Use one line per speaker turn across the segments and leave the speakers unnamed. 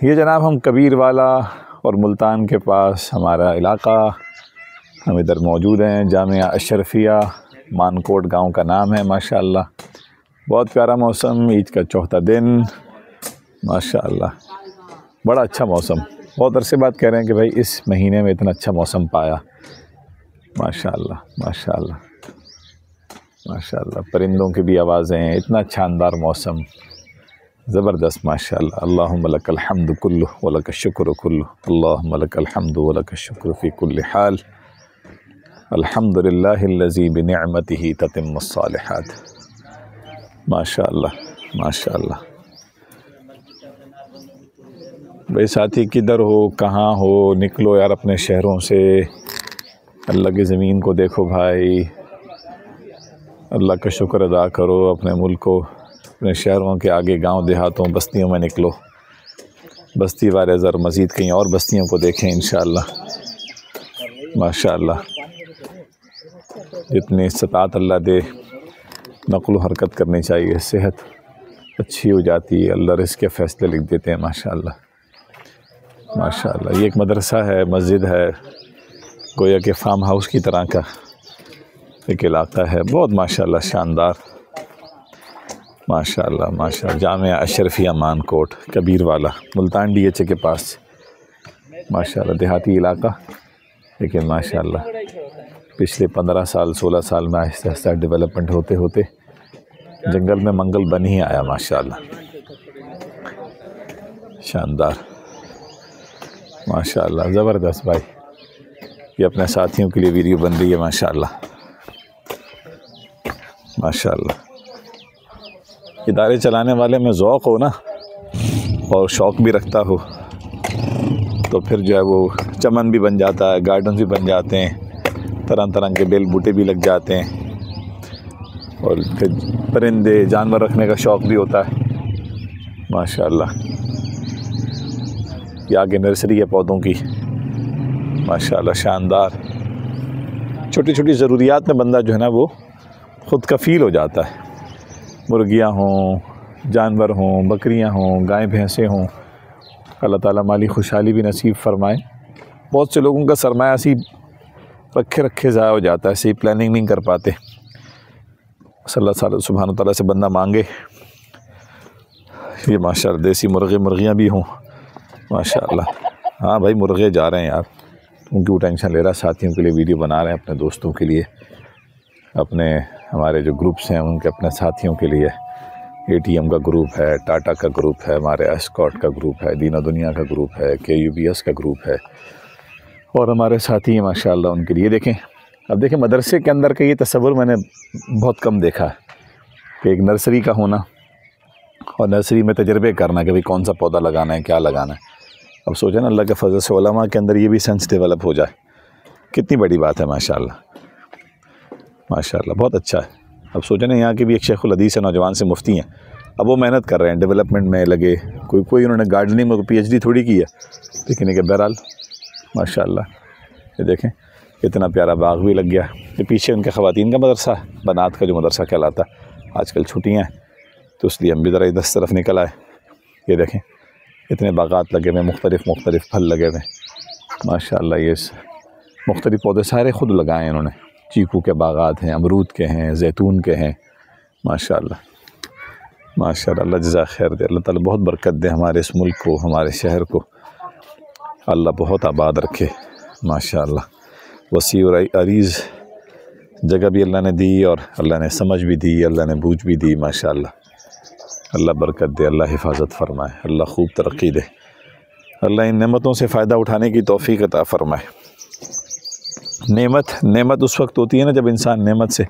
ये जनाब हम कबीर वाला और मुल्तान के पास हमारा इलाका, हम इधर मौजूद हैं। जामिया अशरफिया मानकोट गांव का नाम है। माशाअल्लाह बहुत प्यारा मौसम, ईद का चौथा दिन, माशाअल्लाह बड़ा अच्छा मौसम। बहुत अरसे बाद कह रहे हैं कि भाई इस महीने में इतना अच्छा मौसम पाया। माशाअल्लाह माशाअल्लाह माशाअल्लाह, परिंदों की भी आवाज़ें, इतना शानदार मौसम, ज़बरदस्त माशाअल्लाह। अल्लाहुम्मा लकल हम्दु कुल्लु व लकश शुक्र कुल्लु, अल्लाहुम्मा लकल हम्दु व लकश शुक्र फ़ी कुल्लि हाल, अल्हम्दुलिल्लाहिल्लज़ी बिनिअमतिही ततिम्मुस सालिहात। माशाअल्लाह माशाअल्लाह। भाई साथी किधर हो, कहाँ हो, निकलो यार अपने शहरों से, अल्लाह की ज़मीन को देखो भाई, अल्लाह का शुक्र अदा करो, अपने मुल्क को, अपने शहरों के आगे गांव देहातों बस्तियों में निकलो, बस्ती वाले ज़र मज़ीद कहीं और बस्तियों को देखें इंशाअल्लाह। माशाअल्लाह जितनी इस्तात अल्लाह दे नक़्ल हरकत करनी चाहिए, सेहत अच्छी हो जाती है, अल्लाह रिज़्क़ के फ़ैसले लिख देते हैं। माशाअल्लाह माशाअल्लाह। ये एक मदरसा है, मस्जिद है, गोया के फार्म हाउस की तरह का एक इलाका है, बहुत माशाअल्लाह शानदार। माशाअल्लाह माशाअल्लाह। जामिया अशरफिया मानकोट कबीर वाला मुल्तान DHA के पास, माशाअल्लाह देहाती इलाका, लेकिन माशाअल्लाह पिछले 15 साल 16 साल में आहिस्ता आहिस्ता डेवलपमेंट होते होते जंगल में मंगल बन ही आया। माशाअल्लाह शानदार माशाअल्लाह, ज़बरदस्त। भाई ये अपने साथियों के लिए वीडियो बन रही है। माशाअल्लाह माशाअल्लाह। इदारे चलाने वाले में ज़ौक़ हो ना और शौक़ भी रखता हो तो फिर जो है वो चमन भी बन जाता है, गार्डन भी बन जाते हैं, तरह तरह के बेल बूटे भी लग जाते हैं, और फिर परिंदे जानवर रखने का शौक़ भी होता है। माशाअल्लाह ये आगे नर्सरी है पौधों की, माशाअल्लाह शानदार। छोटी छोटी ज़रूरियात में बंदा जो है ना वो ख़ुद कफ़ील हो जाता है। मुर्गियाँ हों, जानवर हों, बकरियाँ हों, गाय भैंसें हों, अल्लाह ताला माली खुशहाली भी नसीब फ़रमाए। बहुत से लोगों का सरमाया ऐसी रखे रखे ज़ाया हो जाता है, ऐसी प्लानिंग नहीं कर पाते। अल्लाह सुब्हान तआला से बंदा मांगे ये माशाअल्लाह देसी मुर्गियाँ भी हों, माशाअल्लाह। हाँ भाई मुर्गे जा रहे हैं यार, उनकी वो टेंशन ले रहा है, साथियों के लिए वीडियो बना रहे हैं, अपने दोस्तों के लिए, अपने हमारे जो ग्रुप्स हैं उनके अपने साथियों के लिए। ATM का ग्रुप है, टाटा का ग्रुप है, हमारे एस्कॉर्ट का ग्रुप है, दीना दुनिया का ग्रुप है, KUBS का ग्रुप है, और हमारे साथी हैं माशाअल्लाह उनके लिए। देखें अब देखें मदरसे के अंदर का ये तसव्वुर मैंने बहुत कम देखा है कि एक नर्सरी का होना और नर्सरी में तजर्बे करना कि भाई कौन सा पौधा लगाना है, क्या लगाना है। अब सोचें ना अल्लाह के फजल से उलमा के अंदर ये भी सेंस डेवलप हो जाए, कितनी बड़ी बात है। माशाअल्लाह माशाअल्लाह बहुत अच्छा है। अब सोचें ना यहाँ के भी एक शेखुल हदीस है, नौजवान से मुफ्ती हैं, अब वो मेहनत कर रहे हैं, डेवलपमेंट में लगे, कोई उन्होंने गार्डनिंग में PhD थोड़ी की है, लेकिन एक बहरहाल माशाअल्लाह ये देखें इतना प्यारा बाग भी लग गया। ये पीछे उनके ख़वातीन का मदरसा है, बनात का जो मदरसा कहलाता है। आजकल छुट्टियाँ हैं तो इसलिए हम भी ज़रा इधर तरफ निकल आए। ये देखें इतने बागात लगे हुए, मुख्तलिफ़ फल लगे हुए माशाअल्लाह। ये मुख्तलिफ़ पौधे सारे ख़ुद लगाए हैं इन्होंने, चीकू के बागात हैं, अमरूद के हैं, जैतून के हैं, माशाअल्लाह माशाअल्लाह। अल्लाह जज़ा खैर दे, अल्लाह ताला बहुत बरकत दे हमारे इस मुल्क को, हमारे शहर को, अल्लाह बहुत आबाद रखे माशाअल्लाह। वसी और अरीज़ जगह भी अल्लाह ने दी और अल्लाह ने समझ भी दी, अल्लाह ने बूझ भी दी माशाअल्लाह। अल्लाह बरकत दे, अल्लाह हिफाजत फ़रमाए, अल्लाह खूब तरक्की दे, अल्लाह इन नेमतों से फ़ायदा उठाने की तौफ़ीक़ अता फ़रमाए। नेमत उस वक्त होती है ना जब इंसान नेमत से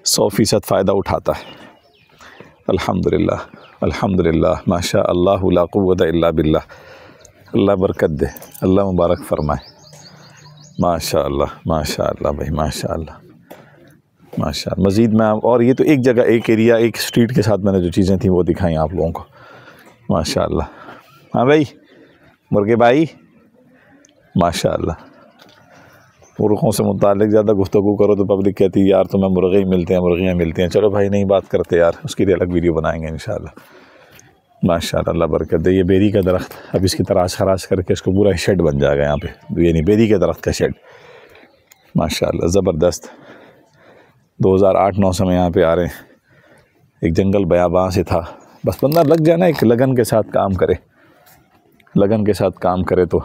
100% फ़ायदा उठाता है। अल्हम्दुलिल्लाह अल्हम्दुलिल्लाह माशा अल्लाह ला कुव्वता इल्ला बिल्लाह। अल्लाह बरकत दे, अल्लाह मुबारक फ़रमाए। माशाअल्लाह माशाअल्लाह भाई माशाअल्लाह माशाअल्लाह। मज़ीद में और ये तो एक जगह, एक एरिया, एक स्ट्रीट के साथ मैंने जो चीज़ें थी वो दिखाई आप लोगों को माशाअल्लाह। हाँ भाई मुर्गे भाई माशाअल्लाह। मुर्गों से मुताल्लिक़ ज़्यादा गुफ्तगू करो तो पब्लिक कहती है यार तुम्हें मुर्गे ही मिलते हैं, मुर्गियाँ मिलती हैं। चलो भाई नहीं बात करते यार, उसके लिए अलग वीडियो बनाएंगे इंशाअल्लाह। माशाअल्लाह, अल्लाह बरकत दे। ये बेरी का दरख्त, अब इसकी तराश खराश करके इसको पूरा शेड बन जाएगा यहाँ पे, यानी बेरी के दरख्त का शेड। माशाअल्लाह ज़बरदस्त। 2008-9 से यहाँ पे आ रहे हैं। एक जंगल बयाबां से था, बस बंदा लग जाए ना, एक लगन के साथ काम करे, लगन के साथ काम करे तो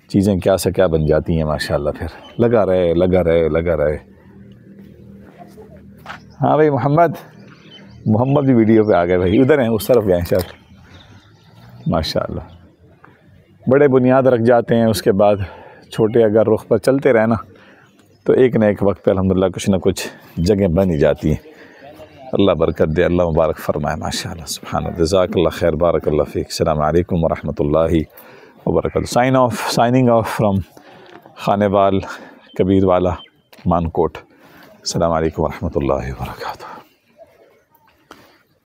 चीज़ें क्या से क्या बन जाती हैं माशाअल्लाह। फिर लगा रहे लगा रहे लगा रहे। हाँ भाई मोहम्मद भी वीडियो पे आ गए भाई, उधर हैं, उस तरफ गए शायद। माशाअल्लाह बड़े बुनियाद रख जाते हैं, उसके बाद छोटे अगर रुख पर चलते रहे ना तो एक न एक वक्त पे अल्हम्दुलिल्लाह कुछ ना कुछ जगह बन ही जाती हैं। अल्लाह बरकत दे, अल्लाह मुबारक फरमाए। माशाअल्लाह सुभान अल्लाह, जज़ाकल्लाह खैर, बारकल्लाह फ़ीक। अस्सलामु अलैकुम व रहमतुल्लाहि व बरकातहू। Signing off from Khanewal Kabirwala Mankot. अस्सलामु अलैकुम व रहमतुल्लाहि व बरकातहू।